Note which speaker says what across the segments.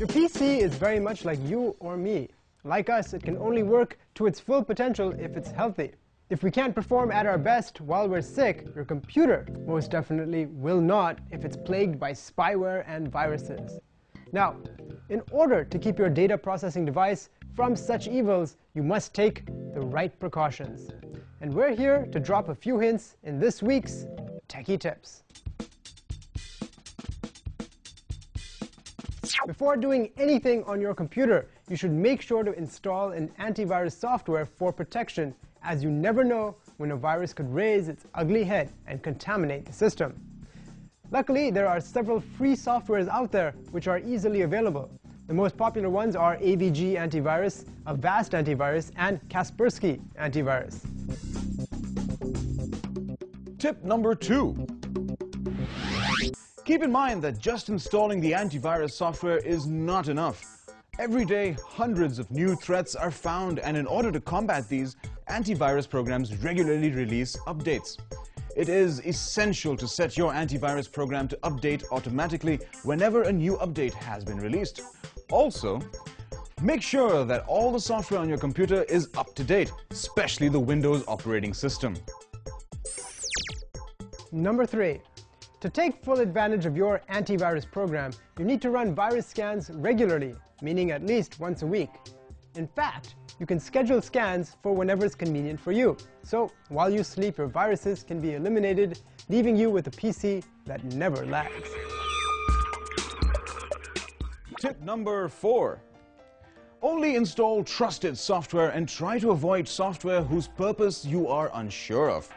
Speaker 1: Your PC is very much like you or me. Like us, it can only work to its full potential if it's healthy. If we can't perform at our best while we're sick, your computer most definitely will not if it's plagued by spyware and viruses. Now, in order to keep your data processing device from such evils, you must take the right precautions. And we're here to drop a few hints in this week's Techie Tips. Before doing anything on your computer, you should make sure to install an antivirus software for protection, as you never know when a virus could raise its ugly head and contaminate the system. Luckily, there are several free softwares out there which are easily available. The most popular ones are AVG Antivirus, Avast Antivirus, and Kaspersky Antivirus.
Speaker 2: Tip number 2. Keep in mind that just installing the antivirus software is not enough. Every day, hundreds of new threats are found, and in order to combat these, antivirus programs regularly release updates. It is essential to set your antivirus program to update automatically whenever a new update has been released. Also, make sure that all the software on your computer is up to date, especially the Windows operating system.
Speaker 1: Number 3. To take full advantage of your antivirus program, you need to run virus scans regularly, meaning at least once a week. In fact, you can schedule scans for whenever it's convenient for you. So while you sleep, your viruses can be eliminated, leaving you with a PC that never lags.
Speaker 2: Tip number 4. Only install trusted software and try to avoid software whose purpose you are unsure of.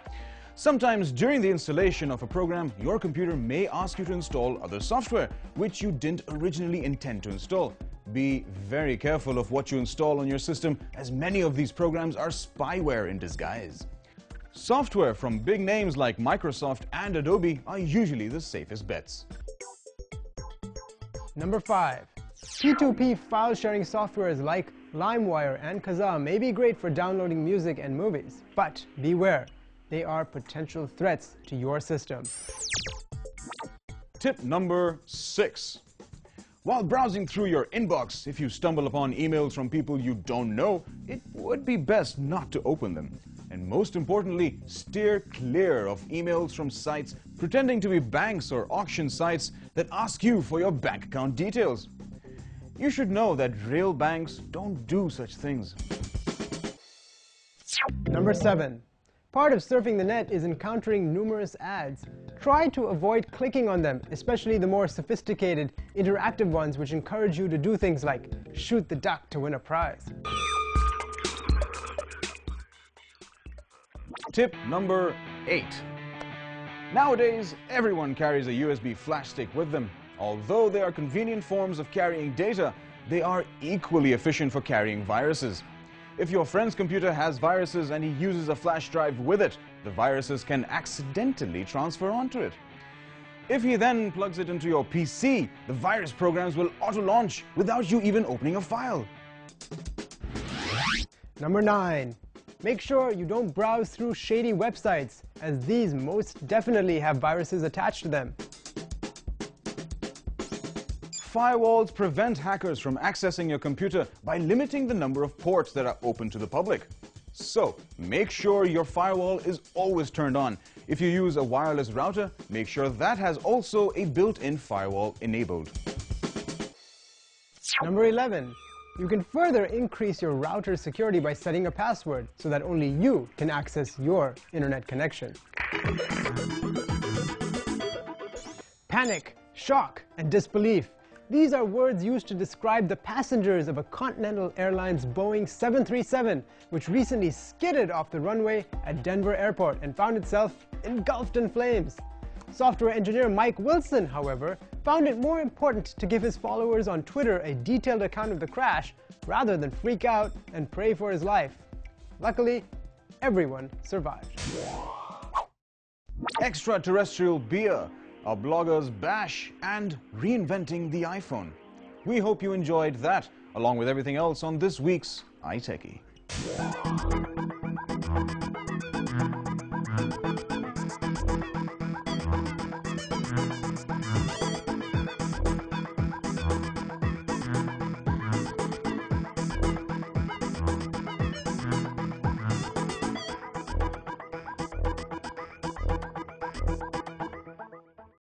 Speaker 2: Sometimes during the installation of a program, your computer may ask you to install other software which you didn't originally intend to install. Be very careful of what you install on your system, as many of these programs are spyware in disguise. Software from big names like Microsoft and Adobe are usually the safest bets.
Speaker 1: Number 5. P2P file sharing softwares like LimeWire and Kazaa may be great for downloading music and movies, but beware, they are potential threats to your system.
Speaker 2: Tip number 6. While browsing through your inbox, if you stumble upon emails from people you don't know, it would be best not to open them. And most importantly, steer clear of emails from sites pretending to be banks or auction sites that ask you for your bank account details. You should know that real banks don't do such things.
Speaker 1: Number 7. Part of surfing the net is encountering numerous ads. Try to avoid clicking on them, especially the more sophisticated, interactive ones which encourage you to do things like shoot the duck to win a prize.
Speaker 2: Tip number 8. Nowadays, everyone carries a USB flash stick with them. Although they are convenient forms of carrying data, they are equally efficient for carrying viruses. If your friend's computer has viruses and he uses a flash drive with it, the viruses can accidentally transfer onto it. If he then plugs it into your PC, the virus programs will auto-launch without you even opening a file.
Speaker 1: Number 9. Make sure you don't browse through shady websites, as these most definitely have viruses attached to them.
Speaker 2: Firewalls prevent hackers from accessing your computer by limiting the number of ports that are open to the public. So, make sure your firewall is always turned on. If you use a wireless router, make sure that has also a built-in firewall enabled.
Speaker 1: Number 11. You can further increase your router's security by setting a password so that only you can access your internet connection. Panic, shock, and disbelief. These are words used to describe the passengers of a Continental Airlines Boeing 737, which recently skidded off the runway at Denver Airport and found itself engulfed in flames. Software engineer Mike Wilson, however, found it more important to give his followers on Twitter a detailed account of the crash rather than freak out and pray for his life. Luckily, everyone survived.
Speaker 2: Extraterrestrial beer, a blogger's bash, and reinventing the iPhone. We hope you enjoyed that, along with everything else on this week's I-Techie.